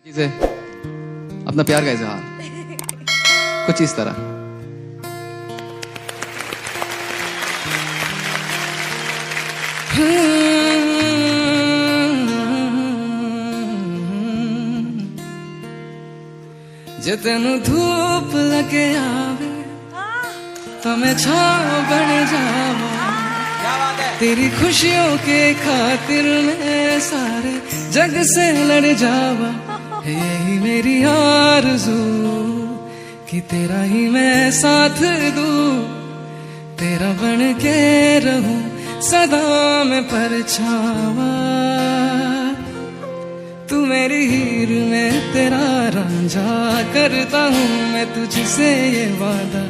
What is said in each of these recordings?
से अपना प्यार का इजहार कुछ इस तरह। जे तेनू धूप लगे आवे तो मैं छाँव बन जावा, तेरी खुशियों के खातिर मैं सारे जग से लड़ जावा। यही मेरी आरज़ू कि तेरा ही मैं साथ दूं, तेरा बन के रहूं सदा मैं परछावा। तू मेरी हीर में तेरा रांझा, करता हूँ मैं तुझसे ये वादा,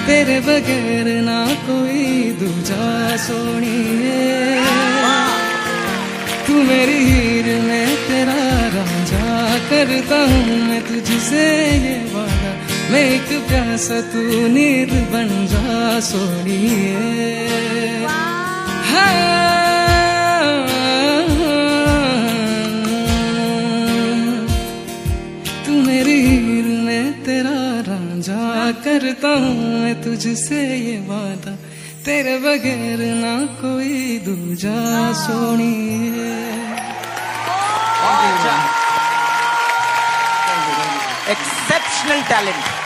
तेरे बगैर ना कोई दूजा सोनिए। तू मेरी हीर में तेरा रांझा, करता हूँ मैं तुझसे ये वादा, मैं एक प्यासा तू नीर बन जा सोनिए। तू मेरी हीर में तेरा रांझा, करता हूँ मैं तुझसे ये वादा, तेरे बगैर ना कोई दूजा सोनिए। Exceptional talent.